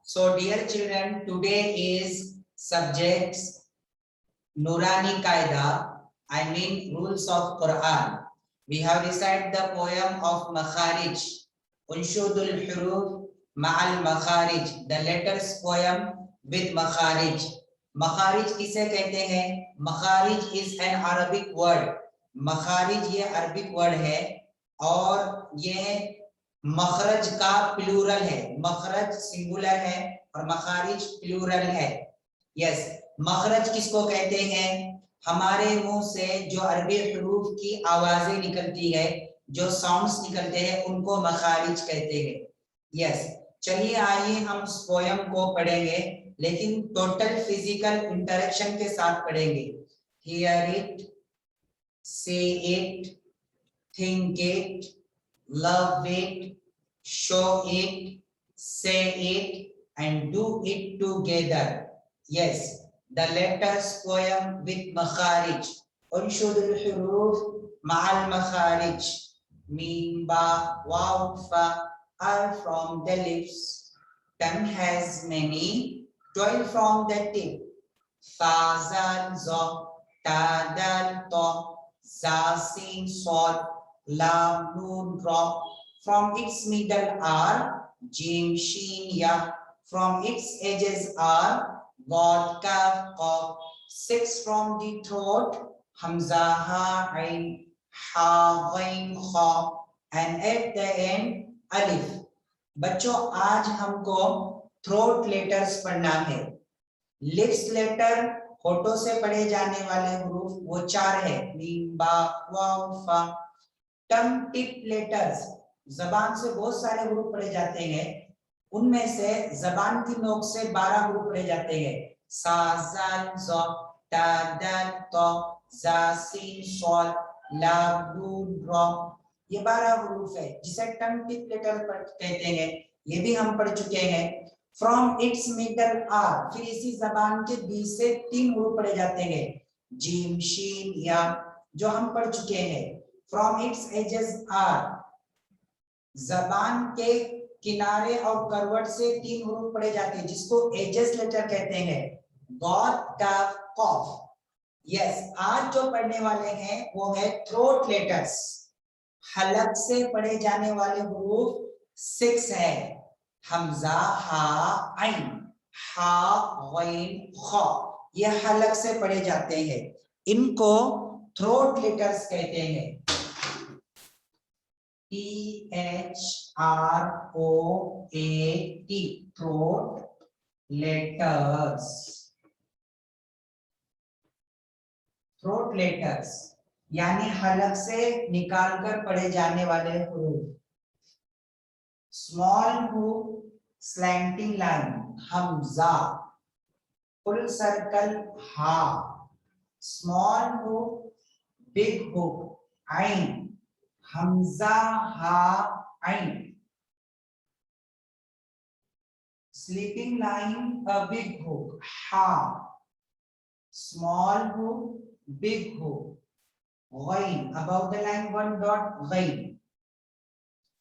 So dear children, today is subjects Nurani Qaida, I mean rules of Quran. We have recited the poem of Makharij, Unshudul Huruf Ma'al Makharij, the letters poem with Makharij. Makharij किसे कहते हैं? Makharij is an Arabic word. Makharij ये Arabic word है और ये मखरज का plural है। मखरज singular है और मखारिज प्लूरल है। यस, मखरज किसको कहते हैं? हमारे मुंह से जो अरबी हुरूफ की आवाजें निकलती है, जो साउंड्स निकलते हैं, उनको मखारिज कहते हैं। यस, चलिए आइए हम उस पोयम को पढ़ेंगे, लेकिन टोटल फिजिकल इंटरेक्शन के साथ पढ़ेंगे। हियर इट, से it, think it, love it, show it, say it, and do it together. Yes, the letters poem with makharij. Unshud al-huruf ma'al makharij. Mim, ba, waw, fa are from the lips. Tongue has many, 12 from the tip. Fa, zal, zo, ta, dal, to, za, sin, sod, lam, nun, ra. From its middle are jim, shin, ya. From its edges are god, kaf, qaf. 6 from the throat, hamza, ha, ain, ha, ghain, kha. And at the end, alif. बच्चों आज हमको throat letters पढ़ना है। Lips letter, होठों से पढ़े जाने वाले हरूफ वो 4 है, मीम, बा, वाव, फा। टंग टिप लेटर्स, जबान से बहुत सारे हरूफ पढ़े जाते हैं, उनमें से जबान की नोक से 12 हरूफ पढ़े जाते हैं। सा, जाल, ज़, ता, दाल, तो, जा, सीन, सॉल, लाम, नून, रा। ये 12 हरूफ है जिसे टंग टिप लेटर कहते हैं। ये भी हम पढ़ चुके हैं। फ्रॉम इट्स मिडल आर, फिर इसी जबान के बीच से 3 हरूफ पढ़े जाते हैं, जीम, शीन, या, जो हम पढ़ चुके हैं। फ्रॉम इट्स एजेस आर, जबान के किनारे और करवट से 3 हरूफ पढ़े जाते हैं, जिसको एजेस लेटर कहते हैं, गॉड, काफ, कॉफ। यस, आज जो पढ़ने वाले हैं वो है थ्रोट लेटर्स। हलक से पढ़े जाने वाले हरूफ 6 है, हमजा, हा, आइन, हा, गैन, खा। ये हलक से पढ़े जाते हैं, इनको थ्रोट लेटर्स कहते हैं। THROAT, throat letters. Throat letters यानी हलक से निकालकर पढ़े जाने वाले हरूफ। स्मॉल हुक, स्लैंटिंग लाइन, हमजा। फुल सर्कल, हा। स्मॉल हुक, बिग हुक, आइन, हमजा, हा, आइन। Sleeping line, a big hook, हा। Small hook, big hook, ghain, above the line 1 dot, ghain.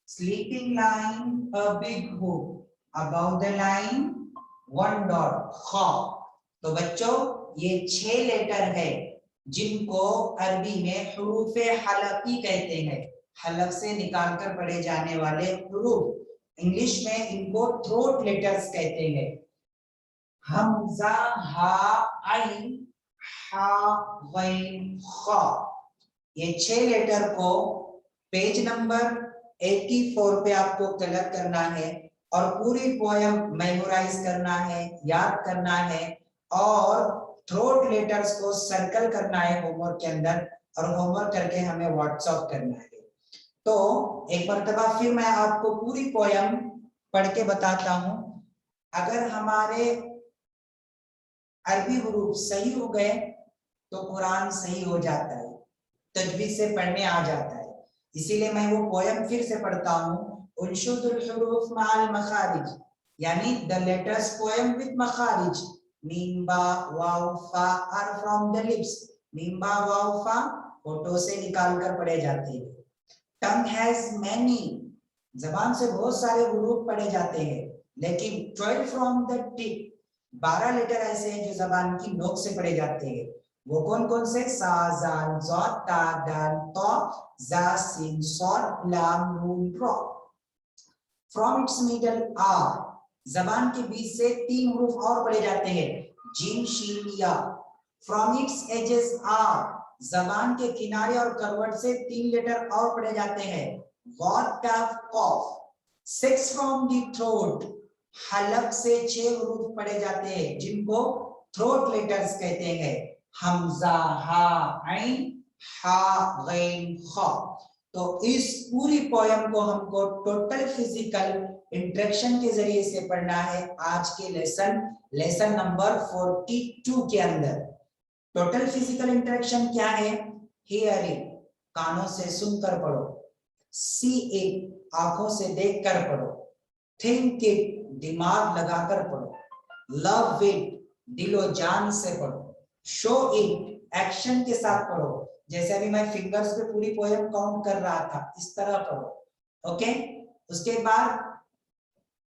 Sleeping line, a big hook, above the line 1 dot, kha. तो बच्चों ये 6 letter है जिनको अरबी में हुरूफे हलकी कहते हैं, हलक से निकालकर पढ़े जाने वाले हुरूफ। इंग्लिश में इनको थ्रोट लेटर्स कहते हैं। हमजा, हा, आइन, हा, गैन, खा। ये 6 लेटर को पेज नंबर 84 पे आपको कलेक्ट करना है और पूरी पोयम मेमोराइज करना है, याद करना है और थ्रोट लेटर्स को सर्कल करना है होमवर्क के अंदर, और होमवर्क करके हमें व्हाट्सएप करना है। तो एक मर्तबा फिर मैं आपको पूरी पोयम पढ़ के बताता हूं। अगर हमारे अरबी हुरूफ सही हो गए तो कुरान सही हो जाता है, तजवीज से पढ़ने आ जाता है। इसीलिए मैं वो पोयम फिर से पढ़ता हूँ। उनशुदुल हुरूफ मअल मखारिज, यानी द लेटर्स पोयम विद मखारिज। मीम, बा, वाव, फा आर फ्रॉम द लिप्स। मीम, बा, वाव, फा होठों से निकाल कर पढ़े जाते हैं। टंग हैज मैनी, जबान से बहुत सारे हुरूफ पढ़े जाते हैं, लेकिन 12 फ्रॉम द टिप, 12 लेटर ऐसे हैं जो जबान की नोक से पढ़े जाते हैं। वो कौन कौन से? सा, जाल, ज़ा, ता, दाल, ता, जा, सीन, सॉड, लाम, नून, रा। फ्रॉम इट्स मिडल आर, जबान के बीच से 3 हुरूफ और पढ़े जाते हैं, जीम, शीन, या। फ्रॉम इट्स एजेस आर, जबान के किनारे और करवट से 3 लेटर और पढ़े जाते हैं, what, tough, cough. 6 from the throat, हलक से 6 हुरूफ पढ़े जाते हैं, जिनको थ्रोट लेटर्स कहते हैं, हमजा, हा, ऐन, हा, गैन, खा। तो इस पूरी पोयम को हमको टोटल फिजिकल इंटरेक्शन के जरिए से पढ़ना है आज के लेसन नंबर 42 के अंदर। टोटल फिजिकल इंटरेक्शन क्या है? हियरिंग, कानों से सुनकर पढ़ो, सी इट, आंखों से देखकर पढ़ो, थिंक इट, दिमाग लगाकर पढ़ो, लव इट, दिलो जान से पढ़ो, शो इट, एक्शन के साथ पढ़ो, जैसे अभी मैं फिंगर्स पे पूरी पोयम काउंट कर रहा था, इस तरह पढ़ो। ओके, उसके बाद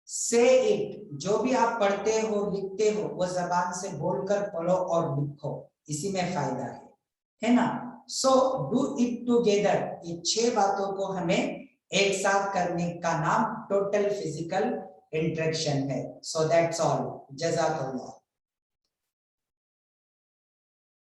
से इट, जो भी आप पढ़ते हो लिखते हो वो जबान से बोलकर पढ़ो और लिखो, इसी में फायदा है ना। सो डू इट टुगेदर, ये 6 बातों को हमें एक साथ करने का नाम टोटल फिजिकल इंटरेक्शन है। सो दैट्स ऑल, जज़ाकल्लाह।